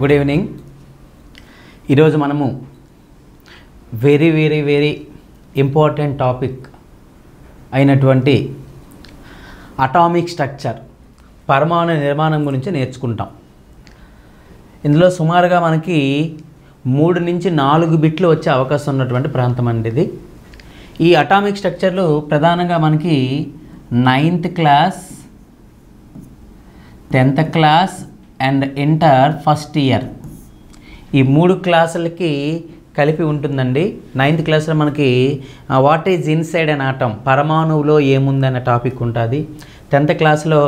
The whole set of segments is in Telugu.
Good evening. ఈరోజు మనము వెరీ ఇంపార్టెంట్ టాపిక్ అయినటువంటి అటామిక్ స్ట్రక్చర్, పరమాణు నిర్మాణం గురించి నేర్చుకుంటాం. ఇందులో సుమారుగా మనకి 3 నుంచి 4 బిట్లు వచ్చే అవకాశం ఉన్నటువంటి ప్రాంతం అండి ఇది. ఈ అటామిక్ స్ట్రక్చర్లు ప్రధానంగా మనకి 9th class, 10th class and inter first year ఈ 3 క్లాసులకి కలిపి ఉంటుందండి. 9th క్లాస్లో మనకి what is inside an atom, పరమాణువులో ఏముందనే టాపిక్ ఉంటుంది. 10th క్లాస్లో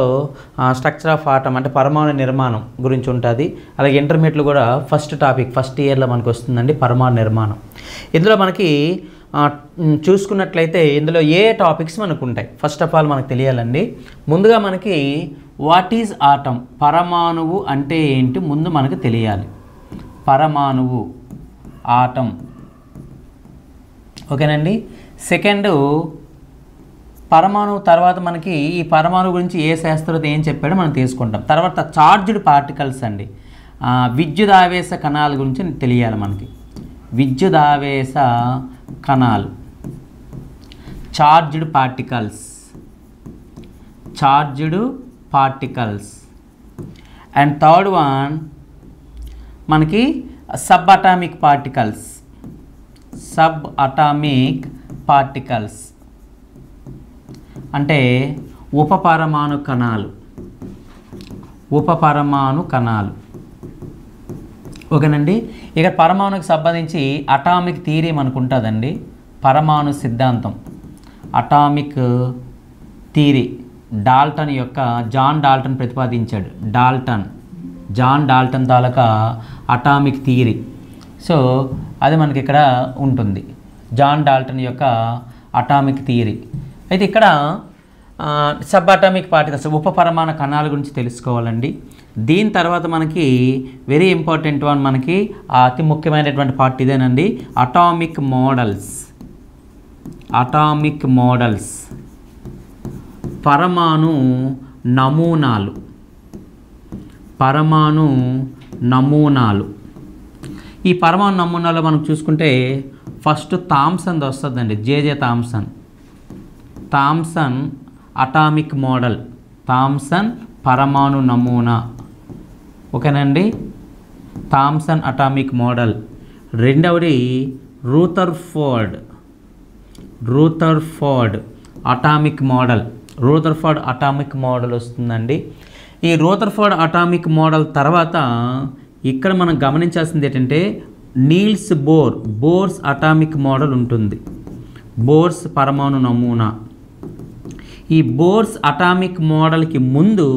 స్ట్రక్చర్ ఆఫ్ ఆటమ్ అంటే పరమాణు నిర్మాణం గురించి ఉంటుంది. అలాగే ఇంటర్మీడియట్లో కూడా ఫస్ట్ టాపిక్ ఫస్ట్ ఇయర్లో మనకు వస్తుందండి పరమాణు నిర్మాణం. ఇందులో మనకి చూసుకున్నట్లయితే ఇందులో ఏ టాపిక్స్ మనకు ఉంటాయి ఫస్ట్ ఆఫ్ ఆల్ మనకు తెలియాలండి. ముందుగా మనకి వాట్ ఈజ్ ఆటమ్, పరమాణువు అంటే ఏంటి ముందు మనకు తెలియాలి. పరమాణువు ఆటమ్, ఓకేనండి. సెకండ్, పరమాణువు తర్వాత మనకి ఈ పరమాణువు గురించి ఏ శాస్త్రవేత్త ఏం చెప్పాడో మనం తీసుకుంటాం. తర్వాత చార్జ్డ్ పార్టికల్స్ అండి, విద్యుదావేశ కణాల గురించి తెలియాలి మనకి. విద్యుదావేశ కణాలు, charged particles and third one మనకి సబ్ అటామిక్ పార్టికల్స్ అంటే ఉపపరమాణు కణాలు, ఓకేనండి. ఇక పరమాణుకి సంబంధించి అటామిక్ థియరీ మనకు ఉంటుందండి. పరమాణు సిద్ధాంతం, అటామిక్ థియరీ జాన్ డాల్టన్ ప్రతిపాదించాడు. జాన్ డాల్టన్ తాలూకా అటామిక్ థియరీ. సో అది మనకి ఇక్కడ ఉంటుంది, జాన్ డాల్టన్ యొక్క అటామిక్ థియరీ. అయితే ఇక్కడ సబ్ అటామిక్ పార్టికల్స్ ఉపపరమాణు కణాల గురించి తెలుసుకోవాలండి. దీని తర్వాత మనకి వెరీ ఇంపార్టెంట్ వన్, మనకి అతి ముఖ్యమైనటువంటి పార్ట్ ఇదేనండి, అటామిక్ మోడల్స్, పరమాణు నమూనాలు. ఈ పరమాణు నమూనాలో మనం చూసుకుంటే ఫస్ట్ థామ్సన్ వస్తుందండి, జేజే థామ్సన్ అటామిక్ మోడల్, థామ్సన్ పరమాణు నమూనా, ఓకేనండి. Thomson atomic model. రెండవది రూథర్ఫోర్డ్ అటామిక్ మోడల్ వస్తుందండి. ఈ రూథర్ఫోర్డ్ అటామిక్ మోడల్ తర్వాత ఇక్కడ మనం గమనించాల్సింది ఏంటంటే నీల్స్ బోర్స్ అటామిక్ మోడల్ ఉంటుంది, బోర్స్ పరమాణు నమూనా. ఈ బోర్స్ అటామిక్ మోడల్కి ముందు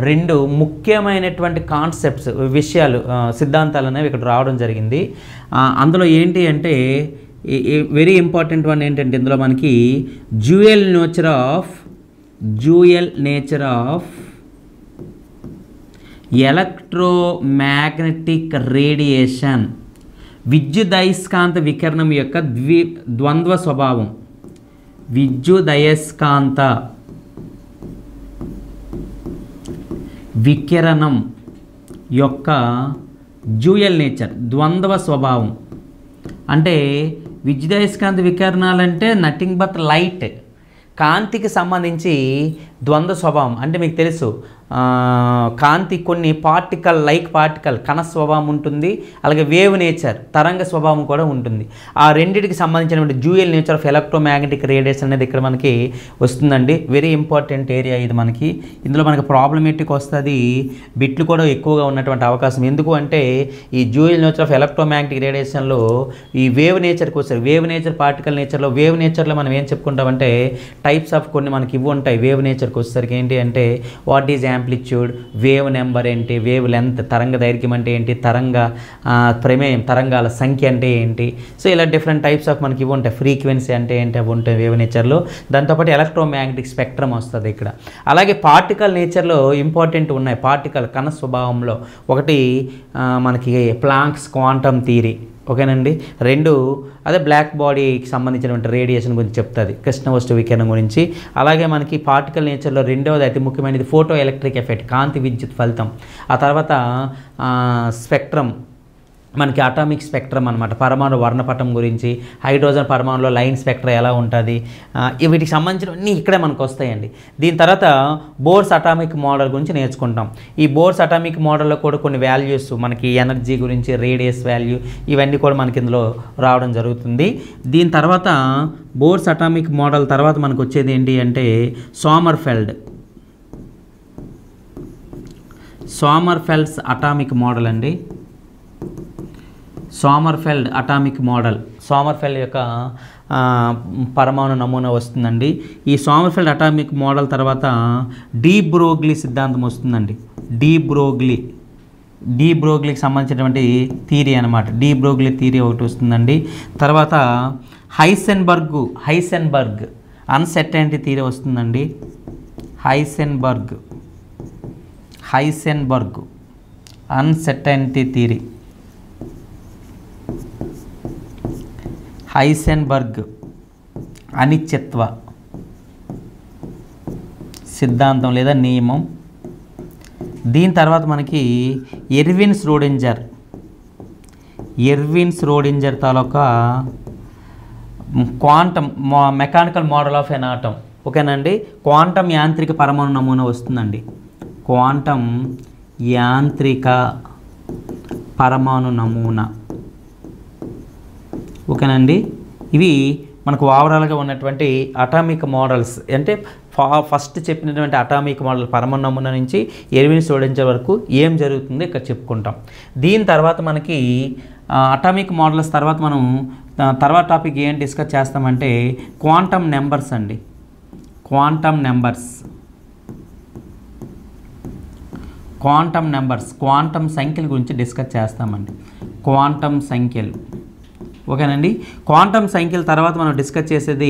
2 ముఖ్యమైనటువంటి విషయాలు సిద్ధాంతాలు అనేవి ఇక్కడ రావడం జరిగింది. అందులో ఏంటి అంటే వెరీ ఇంపార్టెంట్ వన్ ఏంటంటే ఇందులో మనకి dual nature of electromagnetic radiation, విద్యుదయస్కాంత వికిరణం యొక్క ద్వంద్వ స్వభావం, విద్యుదయస్కాంత వికిరణం యొక్క డ్యూయల్ నేచర్, ద్వంద్వ స్వభావం. అంటే విద్యుదయస్కాంత వికిరణాలంటే నథింగ్ బట్ లైట్, కాంతికి సంబంధించి ద్వంద్వ స్వభావం. అంటే మీకు తెలుసు కాంతి కొన్ని పార్టికల్ కణ స్వభావం ఉంటుంది, అలాగే వేవ్ నేచర్ తరంగ స్వభావం కూడా ఉంటుంది. ఆ రెండింటికి సంబంధించినటువంటి dual nature of electromagnetic radiation అనేది ఇక్కడ మనకి వస్తుందండి. వెరీ ఇంపార్టెంట్ ఏరియా ఇది మనకి. ఇందులో మనకి ప్రాబ్లమేటిక్ వస్తుంది, బిట్లు కూడా ఎక్కువగా ఉన్నటువంటి అవకాశం. ఎందుకు అంటే ఈ డ్యూయల్ నేచర్ ఆఫ్ ఎలక్ట్రోమాగ్నెటిక్ రేడియేషన్లో ఈ వేవ్ నేచర్కి వస్తారు. వేవ్ నేచర్ పార్టికల్ నేచర్లో మనం ఏం చెప్పుకుంటామంటే టైప్స్ ఆఫ్ కొన్ని మనకి ఇవి ఉంటాయి. వేవ్ నేచర్కి వచ్చేసరికి ఏంటి అంటే what is amplitude, wave number ఏంటి, వేవ్ లెంత్, తరంగ దైర్ఘ్యం అంటే ఏంటి, ప్రమేయం తరంగాల సంఖ్య అంటే ఏంటి. సో ఇలా డిఫరెంట్ టైప్స్ ఆఫ్ మనకి ఇవి ఉంటాయి. ఫ్రీక్వెన్సీ అంటే ఏంటి అవి ఉంటాయి వేవ్ నేచర్లో. దాంతోపాటు ఎలక్ట్రోమాగ్నెటిక్ స్పెక్ట్రమ్ వస్తుంది ఇక్కడ. అలాగే పార్టికల్ నేచర్లో ఇంపార్టెంట్ ఉన్నాయి. పార్టికల్ కణ స్వభావంలో ఒకటి మనకి ప్లాంక్స్ క్వాంటమ్ థియరీ, ఓకేనండి. రెండు అదే బ్లాక్ బాడీకి సంబంధించినటువంటి రేడియేషన్ గురించి చెప్తుంది, కృష్ణ వస్తు వికిరణం గురించి. అలాగే మనకి పార్టికల్ నేచర్లో రెండవది అతి ముఖ్యమైనది ఫోటో ఎలక్ట్రిక్ ఎఫెక్ట్, కాంతి విద్యుత్ ఫలితం. ఆ తర్వాత స్పెక్ట్రమ్, మనకి అటామిక్ స్పెక్ట్రమ్ అనమాట, పరమాణు వర్ణపటం గురించి, హైడ్రోజన్ పరమాణులో లైన్ స్పెక్ట్రం ఎలా ఉంటుంది, వీటికి సంబంధించినవన్నీ ఇక్కడే మనకు వస్తాయండి. దీని తర్వాత బోర్స్ అటామిక్ మోడల్ గురించి నేర్చుకుంటాం. ఈ బోర్స్ అటామిక్ మోడల్లో కూడా కొన్ని వాల్యూస్ మనకి ఎనర్జీ గురించి, రేడియస్ వాల్యూ, ఇవన్నీ కూడా మనకి ఇందులో రావడం జరుగుతుంది. దీని తర్వాత బోర్స్ అటామిక్ మోడల్ తర్వాత మనకు వచ్చేది ఏంటి అంటే సోమర్ఫెల్డ్స్ అటామిక్ మోడల్ అండి. సోమర్ఫెల్డ్ అటామిక్ మోడల్, సోమర్ఫెల్డ్ యొక్క పరమాణు నమూనా వస్తుందండి. ఈ సోమర్ఫెల్డ్ అటామిక్ మోడల్ తర్వాత డి బ్రోగ్లీ సిద్ధాంతం వస్తుందండి. డి బ్రోగ్లీకి సంబంధించినటువంటి థియరీ అనమాట. డి బ్రోగ్లీ థియరీ ఒకటి వస్తుందండి. తర్వాత హైసెన్బర్గ్ అన్సర్టెనిటీ థియరీ వస్తుందండి. హైసెన్బర్గ్ అన్సర్టెనిటీ థియరీ, హైసెన్బర్గ్ అనిశ్చిత్వ సిద్ధాంతం లేదా నియమం. దీని తర్వాత మనకి ఎర్విన్ ష్రోడింజర్ తాలూకా quantum mechanical model of an atom. ఓకేనండి. క్వాంటమ్ యాంత్రిక పరమాణు నమూనా వస్తుందండి. క్వాంటమ్ యాంత్రిక పరమాణు నమూనా. ఓకేనండి. ఇవి మనకు ఓవరాల్గా ఉన్నటువంటి అటామిక్ మోడల్స్. అంటే ఫస్ట్ చెప్పినటువంటి అటామిక్ మోడల్ పరమాణు నమూనా నుంచి ఎర్విన్ ష్రోడింజర్ వరకు ఏం జరుగుతుందో ఇక్కడ చెప్పుకుంటాం. దీని తర్వాత మనకి అటామిక్ మోడల్స్ తర్వాత మనం తర్వాత టాపిక్ ఏం డిస్కస్ చేస్తామంటే క్వాంటమ్ నెంబర్స్ అండి. క్వాంటమ్ సంఖ్యల గురించి డిస్కస్ చేస్తామండి. క్వాంటమ్ సంఖ్యలు. ఓకేనండి. క్వాంటమ్ సంఖ్యల తర్వాత మనం డిస్కస్ చేసేది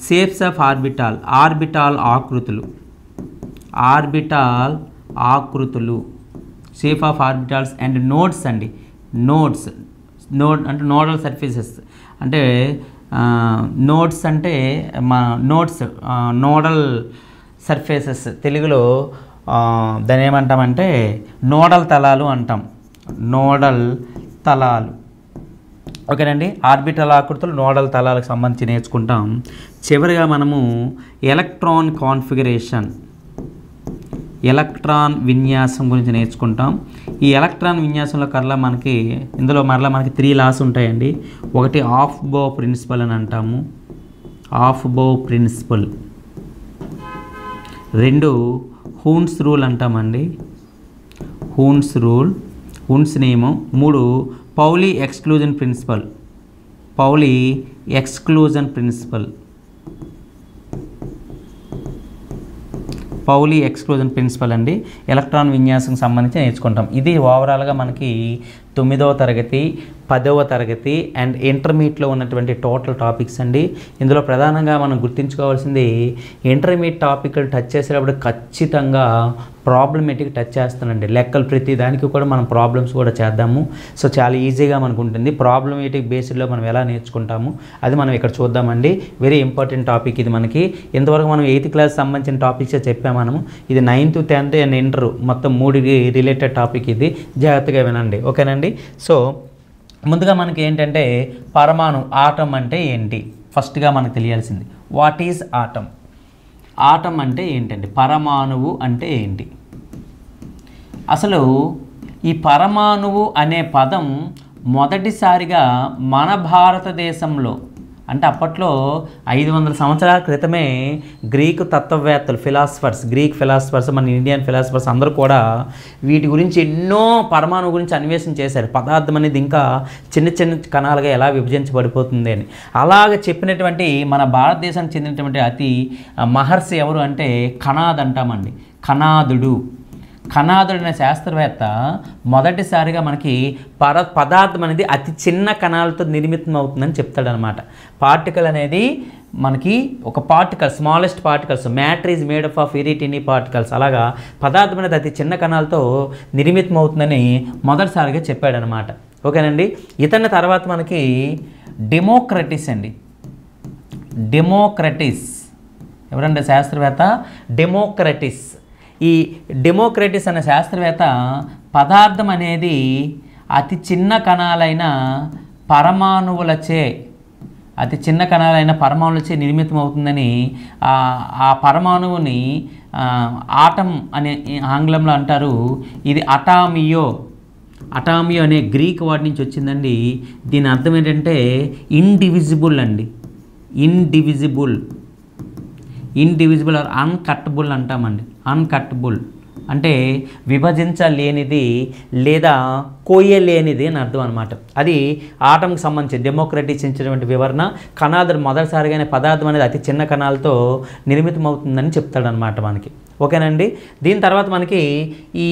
షేప్స్ ఆఫ్ ఆర్బిటాల్ ఆకృతులు, shape of orbitals and nodes అండి. నోడ్ అంటే నోడల్ సర్ఫేసెస్, అంటే నోడ్స్ అంటే నోడల్ సర్ఫేసెస్, తెలుగులో దాన్ని ఏమంటామంటే నోడల్ తలాలు అంటాం. ఓకేనండి. ఆర్బిటల్ ఆకృతులు, నోడల్ తలాలకు సంబంధించి నేర్చుకుంటాం. చివరిగా మనము ఎలక్ట్రాన్ విన్యాసం గురించి నేర్చుకుంటాం. ఈ ఎలక్ట్రాన్ విన్యాసంలో ఇందులో మరలా మనకి 3 లాస్ ఉంటాయండి. ఒకటి ఆఫ్ బో ప్రిన్సిపల్ అని అంటాము, రెండు హూన్స్ రూల్ అంటామండి, హూన్స్ నియమం. 3 పౌలీ ఎక్స్క్లూజన్ ప్రిన్సిపల్ అండి. ఎలక్ట్రాన్ విన్యాసం సంబంధించి నేర్చుకుంటాం. ఇది ఓవరాల్గా మనకి 9వ తరగతి, 10వ తరగతి అండ్ ఇంటర్మీడియట్లో ఉన్నటువంటి టోటల్ టాపిక్స్ అండి. ఇందులో ప్రధానంగా మనం గుర్తుంచుకోవాల్సింది ఇంటర్మీడియట్ టాపిక్లు టచ్ చేసేటప్పుడు ఖచ్చితంగా ప్రాబ్లమేటిక్ టచ్ చేస్తానండి. లెక్కలు ప్రతి దానికి కూడా మనం ప్రాబ్లమ్స్ కూడా చేద్దాము. సో చాలా ఈజీగా మనకు ఉంటుంది. ప్రాబ్లమేటిక్ బేస్డ్లో మనం ఎలా నేర్చుకుంటాము అది మనం ఇక్కడ చూద్దామండి. వెరీ ఇంపార్టెంట్ టాపిక్ ఇది మనకి. ఇంతవరకు మనం 8th క్లాస్ సంబంధించిన టాపిక్సే చెప్పాము మనము. ఇది 9th, 10th అండ్ ఇంటర్ మొత్తం 3 రిలేటెడ్ టాపిక్ ఇది. జాగ్రత్తగా వినండి. ఓకేనండి. సో ముందుగా మనకి ఏంటంటే పరమాణు ఆటం అంటే ఏంటి ఫస్ట్గా మనకు తెలియాల్సింది. What is atom? ఆటం అంటే ఏంటండి? పరమాణువు అంటే ఏంటి? అసలు ఈ పరమాణువు అనే పదం మొదటిసారిగా మన భారతదేశంలో అంటే అప్పట్లో 500 సంవత్సరాల క్రితమే గ్రీకు తత్వవేత్తలు గ్రీక్ ఫిలాసఫర్స్ మన ఇండియన్ ఫిలాసఫర్స్ అందరూ కూడా వీటి గురించి ఎన్నో పరమాణువు గురించి అన్వేషణ చేశారు. పదార్థం అనేది ఇంకా చిన్న చిన్న కణాలుగా ఎలా విభజించబడిపోతుంది అని. అలాగ చెప్పినటువంటి మన భారతదేశానికి చెందినటువంటి అతి మహర్షి ఎవరు అంటే కణాద్ అంటామండి. కణాదుడు అనే శాస్త్రవేత్త మొదటిసారిగా మనకి పదార్థం అనేది అతి చిన్న కణాలతో నిర్మితం అవుతుందని చెప్తాడనమాట. పార్టికల్ అనేది మనకి ఒక particle, smallest particles, matter is made up of very tiny particles. అలాగా పదార్థం అనేది అతి చిన్న కణాలతో నిర్మితం అవుతుందని మొదటిసారిగా చెప్పాడనమాట. ఓకేనండి. ఇతని తర్వాత మనకి డెమోక్రటిస్ అండి. డెమోక్రటిస్ ఎవరంటే శాస్త్రవేత్త? డెమోక్రటిస్. ఈ డెమోక్రటిస్ అనే శాస్త్రవేత్త పదార్థం అనేది అతి చిన్న కణాలైన పరమాణువులచే నిర్మితం అవుతుందని, ఆ పరమాణువుని ఆటం అనే ఆంగ్లంలో అంటారు. ఇది అటామియో అనే గ్రీక్ వర్డ్ నుంచి వచ్చిందండి. దీని అర్థం ఏంటంటే ఇండివిజిబుల్ అండి. ఇండివిజిబుల్ ఆర్ అన్కట్టబుల్ అంటామండి. అన్కట్టబుల్ అంటే విభజించలేనిది లేదా కోయలేనిది అని అర్థం అనమాట. అది ఆటంకి సంబంధించి డెమోక్రటిస్ ఇచ్చినటువంటి వివరణ. కణాలు మొదటిసారిగానే పదార్థం అనేది అతి చిన్న కణాలతో నిర్మితం అవుతుందని చెప్తాడనమాట మనకి. ఓకేనండి. దీని తర్వాత మనకి ఈ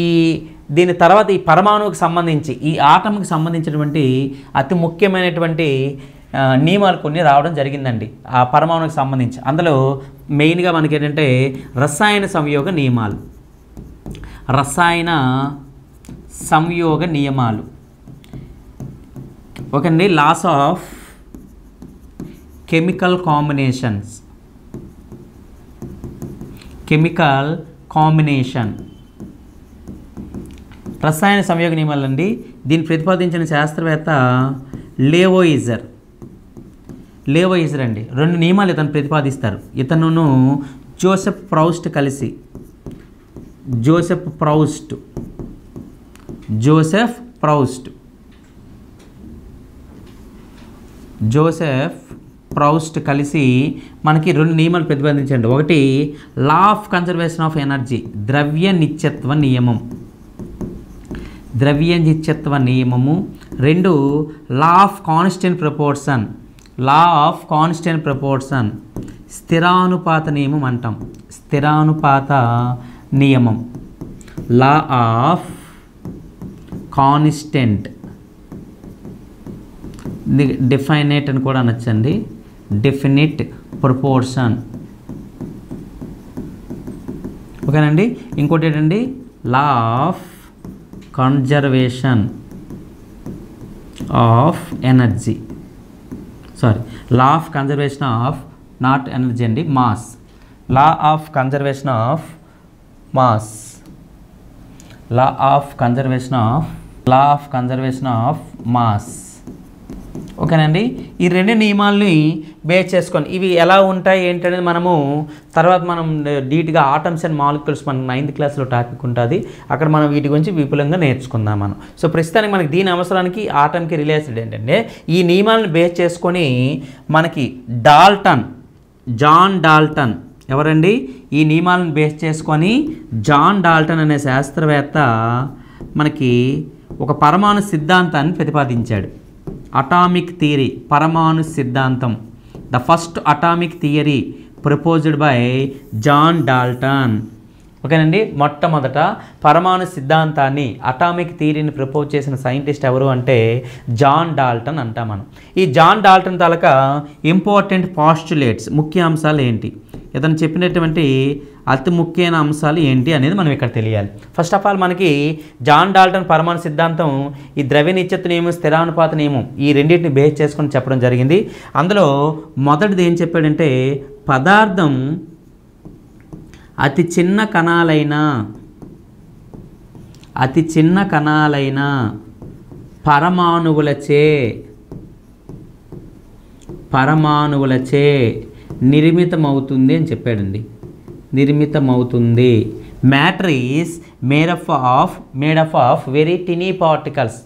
పరమాణువుకి సంబంధించి, ఈ ఆటంకి సంబంధించినటువంటి అతి ముఖ్యమైనటువంటి నియమాలు కొన్ని రావడం జరిగిందండి ఆ పరమాణువుకి సంబంధించి. అందులో మెయిన్గా మనకి ఏంటంటే రసాయన సంయోగ నియమాలు. ఓకేనండి. లాస్ ఆఫ్ కెమికల్ కాంబినేషన్ రసాయన సంయోగ నియమాలు అండి. దీన్ని ప్రతిపాదించిన శాస్త్రవేత్త లేవోయిజర్ అండి. 2 నియమాలు ఇతను ప్రతిపాదిస్తారు. ఇతను జోసెఫ్ ప్రౌస్ట్ కలిసి మనకి 2 నియమాలు ప్రతిపాదించండి. ఒకటి లా ఆఫ్ కన్జర్వేషన్ ఆఫ్ ఎనర్జీ, ద్రవ్య నిత్యత్వ నియమము. 2 లా ఆఫ్ కాన్స్టెంట్ ప్రపోర్షన్, స్థిరానుపాత నియమం అంటాం. లా ఆఫ్ కాన్స్టెంట్, డెఫినెట్ అని కూడా అనొచ్చండి. Definite proportion. ఓకేనండి. ఇంకోటి ఏంటండి law of conservation of energy, law of conservation of not energy అండి, mass. Law of conservation of mass. ఓకేనండి. ఈ 2 నియమాలని బేస్ చేసుకొని ఇవి ఎలా ఉంటాయి ఏంటనేది మనం డీట్గా ఆటమ్స్ అండ్ మాలిక్యూల్స్ మనకు 9th క్లాస్లో టాపిక్ ఉంటుంది. అక్కడ మనం వీటి గురించి విపులంగా నేర్చుకుందాం మనం. సో ప్రస్తుతానికి మనకి దీని అవసరానికి ఆటంకి రిలేటెడ్ ఏంటంటే ఈ నియమాలను బేస్ చేసుకొని మనకి జాన్ డాల్టన్ ఎవరండి? ఈ నియమాలను బేస్ చేసుకొని జాన్ డాల్టన్ అనే శాస్త్రవేత్త మనకి ఒక పరమాణు సిద్ధాంతాన్ని ప్రతిపాదించాడు. అటామిక్ థియరీ, పరమాణు సిద్ధాంతం. The first atomic theory proposed by John Dalton. ఓకేనండి. మొట్టమొదట పరమాణు సిద్ధాంతాన్ని, అటామిక్ థియరీని ప్రపోజ్ చేసిన సైంటిస్ట్ ఎవరు అంటే జాన్ డాల్టన్ అంటాం మనం. ఈ జాన్ డాల్టన్ తాలూకా ఇంపార్టెంట్ పాస్టులేట్స్, ముఖ్య అంశాలు ఏంటి, ఇతను చెప్పినటువంటి అతి ముఖ్యమైన అంశాలు ఏంటి అనేది మనం ఇక్కడ తెలియాలి. ఫస్ట్ ఆఫ్ ఆల్ మనకి జాన్ డాల్టన్ పరమాణు సిద్ధాంతం ఈ ద్రవ్య నిత్యత్వ నియమం, స్థిరానుపాత నియమం ఈ రెండింటిని బేస్ చేసుకొని చెప్పడం జరిగింది. అందులో మొదటిది ఏం చెప్పాడంటే పదార్థం అతి చిన్న కణాలైన పరమాణువులచే నిర్మితమవుతుంది అని చెప్పాడండి. నిర్మితమవుతుంది. Matter is made up of very tiny particles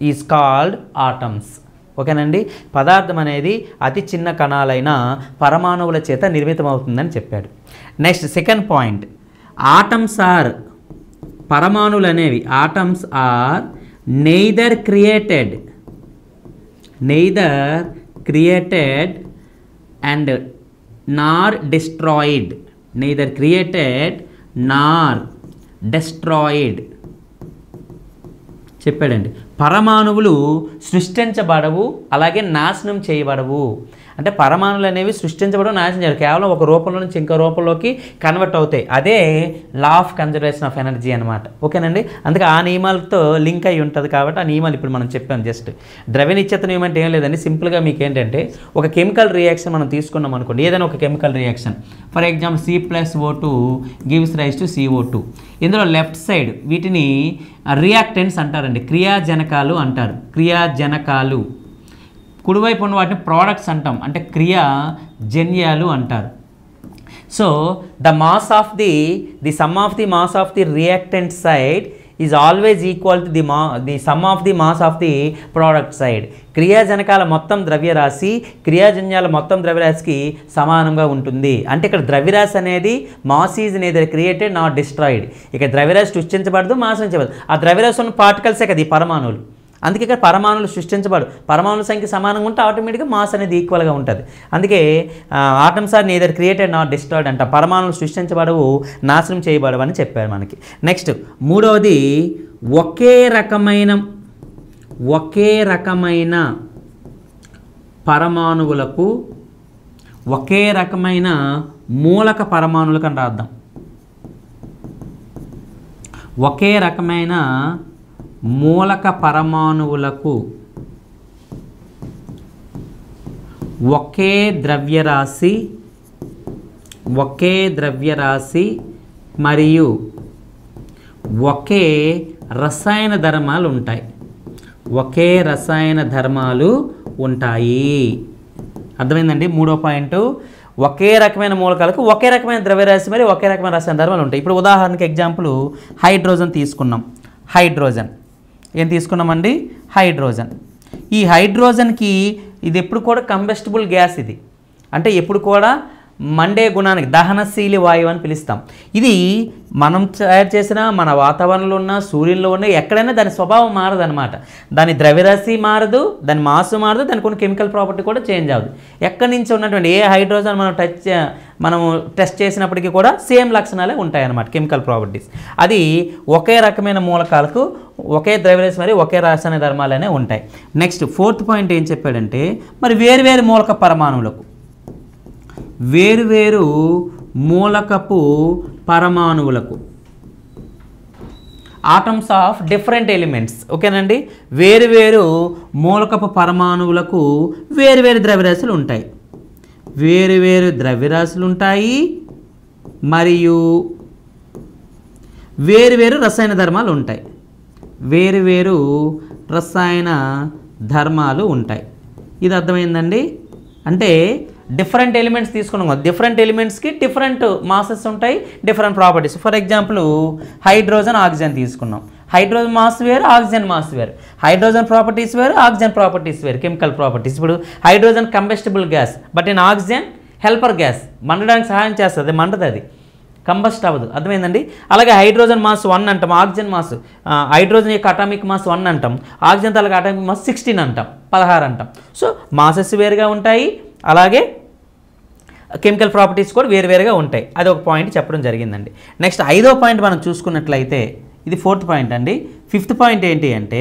is called atoms. ఓకేనండి. పదార్థం అనేది అతి చిన్న కణాలైన పరమాణువుల చేత నిర్మితమవుతుందని చెప్పాడు. Next second point, atoms are, పరమాణువులు అనేవి atoms are neither created and nor destroyed. Neither created nor destroyed చెప్పాడండి. పరమాణువులు సృష్టించబడవు, అలాగే నాశనం చేయబడవు. అంటే పరమాణువులు అనేవి సృష్టించబడవు, నాశనం చేయరు, కేవలం ఒక రూపంలో నుంచి ఇంకో రూపంలోకి కన్వర్ట్ అవుతాయి. అదే లా ఆఫ్ కన్జర్వేషన్ ఆఫ్ ఎనర్జీ అనమాట. ఓకేనండి. అందుకే ఆ నియమాలతో లింక్ అయి ఉంటుంది కాబట్టి ఆ నియమాలు ఇప్పుడు మనం చెప్పాం. జస్ట్ ద్రవ్య నిశ్చిత నియమం అంటే ఏం లేదండి, సింపుల్గా మీకు ఏంటంటే ఒక కెమికల్ రియాక్షన్ మనం తీసుకున్నాం అనుకోండి, ఏదైనా ఒక chemical reaction, for example C+O2 gives rise to CO2. ఇందులో లెఫ్ట్ సైడ్ వీటిని రియాక్టెంట్స్ అంటారండి, క్రియాజనకాలు అంటారు, క్రియాజనకాలు. కుడివైపు ఉన్న వాటిని ప్రోడక్ట్స్ అంటాం, అంటే క్రియాజన్యాలు అంటారు. So the mass of the sum of the mass of the reactant side is always equal to the sum of the mass of the product side. క్రియాజనకాల మొత్తం ద్రవ్యరాశి క్రియాజన్యాల మొత్తం ద్రవ్యరాశికి సమానంగా ఉంటుంది. అంటే ఇక్కడ ద్రవ్యరాశి అనేది mass is neither created not destroyed. ఇక ద్రవ్యరాశి సృష్టించబడదు, నాశించబడదు. ఆ ద్రవ్యరాశి ఉన్న పార్టికల్సే కదా ఈ పరమాణువులు. అందుకే ఇక్కడ పరమాణువులు సృష్టించబడు, పరమాణుల సంఖ్య సమానంగా ఉంటే ఆటోమేటిక్గా మాస్ అనేది ఈక్వల్గా ఉంటుంది. అందుకే atoms are neither created not destroyed అంట. పరమాణువులు సృష్టించబడవు, నాశనం చేయబడవు అని చెప్పారు మనకి. నెక్స్ట్ మూడవది, ఒకే రకమైన పరమాణువులకు ఒకే రకమైన మూలక పరమాణువులకు అని రాద్దాం. ఒకే రకమైన మూలక పరమాణువులకు ఒకే ద్రవ్యరాశి మరియు ఒకే రసాయన ధర్మాలు ఉంటాయి. ఒకే రసాయన ధర్మాలు ఉంటాయి. అర్థమైందండి. మూడో పాయింట్, ఒకే రకమైన మూలకాలకు ఒకే రకమైన ద్రవ్యరాశి మరియు ఒకే రకమైన రసాయన ధర్మాలు ఉంటాయి. ఇప్పుడు ఉదాహరణకి ఎగ్జాంపుల్ హైడ్రోజన్ తీసుకున్నాం. హైడ్రోజన్ ఏం తీసుకున్నామండి? హైడ్రోజన్. ఈ హైడ్రోజన్కి ఇది ఎప్పుడు కూడా కంబెస్టిబుల్ గ్యాస్. ఇది అంటే ఎప్పుడు కూడా మండే గుణానికి దహనశీలి వాయువు అని పిలుస్తాం. ఇది మనం తయారు చేసిన మన వాతావరణంలో ఉన్న సూర్యుల్లో ఉన్న ఎక్కడైనా దాని స్వభావం మారదు అనమాట. దాని ద్రవ్యరాశి మారదు, దాని మాసు మారదు, దాని కొన్ని కెమికల్ ప్రాపర్టీ కూడా చేంజ్ అవ్వదు. ఎక్కడి నుంచి ఉన్నటువంటి ఏ హైడ్రోజన్ మనము టెస్ట్ చేసినప్పటికీ కూడా సేమ్ లక్షణాలే ఉంటాయన్నమాట, కెమికల్ ప్రాపర్టీస్. అది ఒకే రకమైన మూలకాలకు ఒకే ద్రవ్యరాశి మరియు ఒకే రసాయన ధర్మాలనే ఉంటాయి. నెక్స్ట్ ఫోర్త్ పాయింట్ ఏం చెప్పాడంటే, మరి వేరువేరు మూలక పరమాణువులకు వేరువేరు మూలకపు పరమాణువులకు ఆటమ్స్ ఆఫ్ డిఫరెంట్ ఎలిమెంట్స్. ఓకేనండి. వేరువేరు మూలకపు పరమాణువులకు వేరువేరు ద్రవ్యరాశులు ఉంటాయి. వేరువేరు ద్రవ్యరాశులు ఉంటాయి మరియు వేరువేరు రసాయన ధర్మాలు ఉంటాయి. వేరువేరు రసాయన ధర్మాలు ఉంటాయి. ఇది అర్థమైందండి. అంటే డిఫరెంట్ ఎలిమెంట్స్ తీసుకున్నాం. డిఫరెంట్ ఎలిమెంట్స్కి డిఫరెంట్ మాసెస్ ఉంటాయి, different properties. For example hydrogen, oxygen తీసుకున్నాం. హైడ్రోజన్ మాస్ వేరు, ఆక్సిజన్ మాస్ వేరు. హైడ్రోజన్ ప్రాపర్టీస్ వేరు, ఆక్సిజన్ ప్రాపర్టీస్ వేరు, కెమికల్ ప్రాపర్టీస్. ఇప్పుడు hydrogen combustible gas, but in oxygen helper gas, మండడానికి సహాయం చేస్తుంది, మండదు, అది కంబస్ట్ అవ్వదు. అర్థమైందండి. అలాగే హైడ్రోజన్ మాస్ 1 అంటాం, ఆక్సిజన్ మాస్ హైడ్రోజన్ యొక్క అటామిక్ మాస్ 1 అంటాం, ఆక్సిజన్ తాలూకు అటామిక్ మాస్ 16 అంటాం, 16 అంటాం. సో మాసెస్ వేరుగా ఉంటాయి, అలాగే కెమికల్ ప్రాపర్టీస్ కూడా వేరువేరుగా ఉంటాయి. అది ఒక పాయింట్ చెప్పడం జరిగిందండి. నెక్స్ట్ 5వ పాయింట్ మనం చూసుకున్నట్లయితే, ఇది 4th పాయింట్ అండి. 5th పాయింట్ ఏంటి అంటే,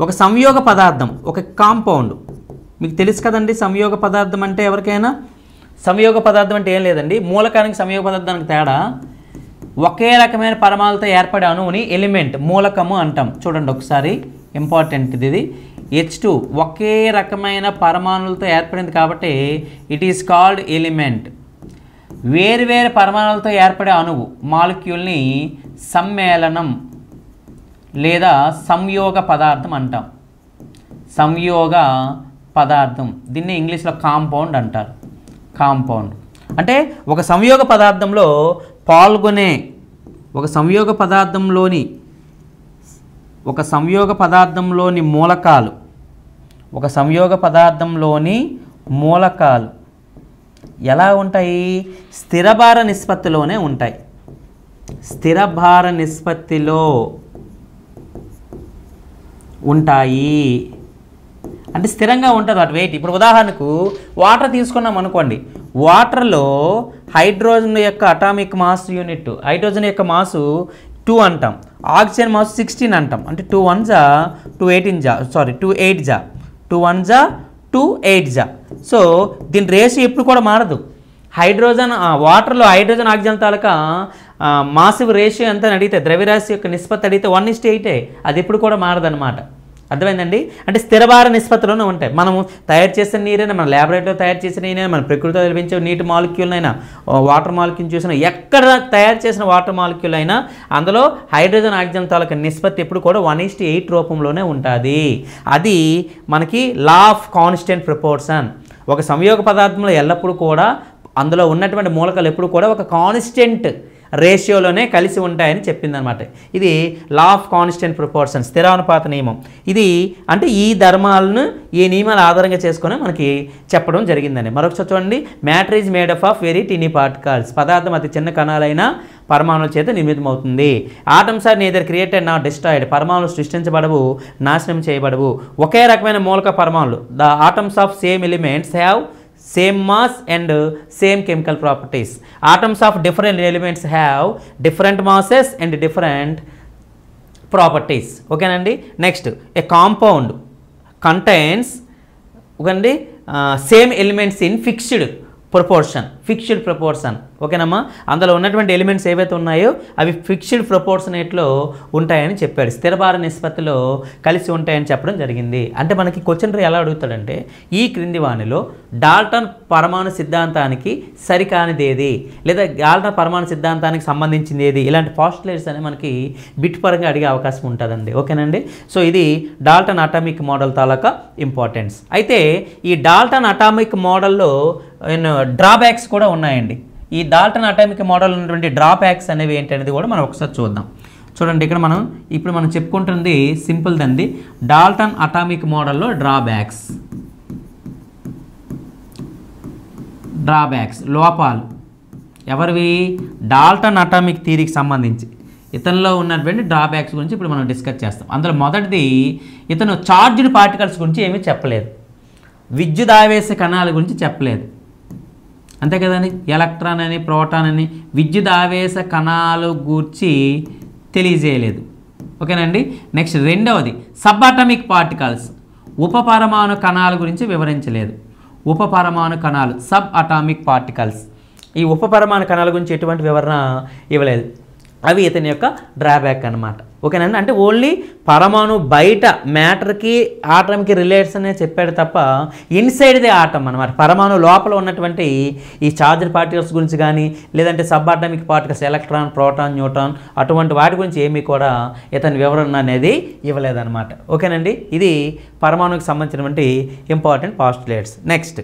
ఒక సంయోగ పదార్థం, ఒక కాంపౌండ్. మీకు తెలుసు కదండి సంయోగ పదార్థం అంటే ఎవరికైనా. సంయోగ పదార్థం అంటే ఏం లేదండి, మూలకానికి సంయోగ పదార్థానికి తేడా, ఒకే రకమైన పరమాణులతో ఏర్పడే అణువుని ఎలిమెంట్, మూలకము అంటాం. చూడండి ఒకసారి, ఇంపార్టెంట్ ఇది. H2 ఒకే రకమైన పరమాణులతో ఏర్పడింది కాబట్టి ఇట్ ఈస్ కాల్డ్ ఎలిమెంట్. వేరువేరు పరమాణులతో ఏర్పడే అణువు, మాలిక్యూల్ని సమ్మేళనం లేదా సంయోగ పదార్థం అంటాం. సంయోగ పదార్థం, దీన్ని ఇంగ్లీష్లో కాంపౌండ్ అంటారు. కాంపౌండ్ అంటే ఒక సంయోగ పదార్థంలో పాల్గొనే, ఒక సంయోగ పదార్థంలోని మూలకాలు, ఒక సంయోగ పదార్థంలోని మూలకాలు ఎలా ఉంటాయి? స్థిరభార నిష్పత్తిలోనే ఉంటాయి. స్థిరభార నిష్పత్తిలో ఉంటాయి అంటే స్థిరంగా ఉంటుంది వాటి వెయిట్. ఇప్పుడు ఉదాహరణకు వాటర్ తీసుకున్నాం అనుకోండి, వాటర్లో హైడ్రోజన్ యొక్క అటామిక్ మాస్ యూనిట్, హైడ్రోజన్ యొక్క మాసు 2 అంటాం, ఆక్సిజన్ మాస్ 16 అంటాం. అంటే 2 1 జా 2 18 జా సారీ 2 8 జా 2 1 జా 2 8 జా. సో దీని రేషియో ఎప్పుడు కూడా మారదు. హైడ్రోజన్ వాటర్లో హైడ్రోజన్ ఆక్సిజన్ తాలూకా మాసివ్ రేషియో ఎంత అని అడిగితే, ద్రవ్యరాశి యొక్క నిష్పత్తి అడిగితే 1:8 అది ఎప్పుడు కూడా మారదన్నమాట. అర్థమైందండి. అంటే స్థిరభార నిష్పత్తిలోనే ఉంటాయి. మనము తయారు చేసిన నీరైనా, మన ల్యాబొరేటరీలో తయారు చేసిన నీరైనా, మన ప్రకృతిలో లభించే నీటి మాలిక్యూల్నైనా, వాటర్ మాలిక్యూల్ చూసినా, ఎక్కడ తయారు చేసిన వాటర్ మాలిక్యూల్ అయినా అందులో హైడ్రోజన్ ఆక్సిజన్ తాలూకా నిష్పత్తి ఎప్పుడు కూడా 1:8 రూపంలోనే ఉంటుంది. అది మనకి లా ఆఫ్ కాన్స్టెంట్ ప్రపోర్షన్. ఒక సంయోగ పదార్థంలో ఎల్లప్పుడూ కూడా అందులో ఉన్నటువంటి మూలకాలు ఎప్పుడు కూడా ఒక కాన్స్టెంట్ రేషియోలోనే కలిసి ఉంటాయని చెప్పిందనమాట. ఇది లా ఆఫ్ కాన్స్టెంట్ ప్రపోర్షన్, స్థిరానుపాత నియమం. ఇది అంటే ఈ ధర్మాలను, ఈ నియమాల ఆధారంగా చేసుకొని మనకి చెప్పడం జరిగిందండి. మరొకసారి చూడండి, matter is made up of very tiny particles. పదార్థం అతి చిన్న కణాలైన పరమాణువుల చేత నిర్మితమవుతుంది. Atoms are neither created not destroyed. పరమాణువులు సృష్టించబడవు, నాశనం చేయబడవు. ఒకే రకమైన మూలక పరమాణువులు, the atoms of same elements have same mass and same chemical properties. Atoms of different elements have different masses and different properties. Okay nandi. Next, a compound contains same elements in fixed proportion. ఓకేనమ్మా. అందులో ఉన్నటువంటి ఎలిమెంట్స్ ఏవైతే ఉన్నాయో అవి ఫిక్స్డ్ ప్రపోర్షనేట్లో ఉంటాయని చెప్పాడు. స్థిరభార నిష్పత్తిలో కలిసి ఉంటాయని చెప్పడం జరిగింది. అంటే మనకి క్వశ్చన్ ఎలా అడుగుతాడంటే, ఈ క్రింది వానిలో డాల్టన్ పరమాణు సిద్ధాంతానికి సరికానిది ఏది, లేదా డాల్టన్ పరమాణు సిద్ధాంతానికి సంబంధించింది ఏది, ఇలాంటి పాస్టులేట్స్ అనేవి మనకి బిట్ పరంగా అడిగే అవకాశం ఉంటుందండి. ఓకేనండి. సో ఇది డాల్టన్ అటామిక్ మోడల్ తాలూకా ఇంపార్టెన్స్. అయితే ఈ డాల్టన్ అటామిక్ మోడల్లో డ్రాబ్యాక్స్ కూడా ఉన్నాయండి. ఈ డాల్టన్ అటామిక్ మోడల్ ఉన్నటువంటి డ్రాబ్యాక్స్ అనేవి ఏంటనేది కూడా మనం ఒకసారి చూద్దాం. చూడండి, ఇక్కడ ఇప్పుడు మనం చెప్పుకుంటుంది సింపుల్ దండి. డాల్టన్ అటామిక్ మోడల్లో డ్రాబ్యాక్స్ లోపాలు ఎవరివి? డాల్టన్ అటామిక్ థియరీకి సంబంధించి ఇతనిలో ఉన్నటువంటి డ్రాబ్యాక్స్ గురించి ఇప్పుడు మనం డిస్కస్ చేస్తాం. అందులో మొదటిది, ఇతను చార్జ్డ్ పార్టికల్స్ గురించి ఏమీ చెప్పలేదు, విద్యుదావేశ కణాల గురించి చెప్పలేదు, అంతే కదండి. ఎలక్ట్రాన్ అని, ప్రోటాన్ అని విద్యుదావేశ కణాలు గూర్చి తెలియజేయలేదు. ఓకేనండి. నెక్స్ట్ రెండవది, సబ్ అటామిక్ పార్టికల్స్, ఉపపరమాణు కణాల గురించి వివరించలేదు. ఉపపరమాణు కణాలు, సబ్ అటామిక్ పార్టికల్స్, ఈ ఉపపరమాణు కణాల గురించి ఎటువంటి వివరణ ఇవ్వలేదు. అవి ఇతని యొక్క డ్రాబ్యాక్ అనమాట. ఓకేనండి. అంటే ఓన్లీ పరమాణు బయట మ్యాటర్కి ఆటంకి రిలేట్స్ అనే చెప్పాడు తప్ప ఇన్సైడ్ ది ఆటం అనమాట. పరమాణు లోపల ఉన్నటువంటి ఈ చార్జ్డ్ పార్టికల్స్ గురించి కానీ, లేదంటే sub atomic particles electron, proton, neutron అటువంటి వాటి గురించి ఏమీ కూడా ఇతని వివరణ అనేది ఇవ్వలేదన్నమాట. ఓకేనండి. ఇది పరమాణుకి సంబంధించినటువంటి ఇంపార్టెంట్ పాస్టులేట్స్. నెక్స్ట్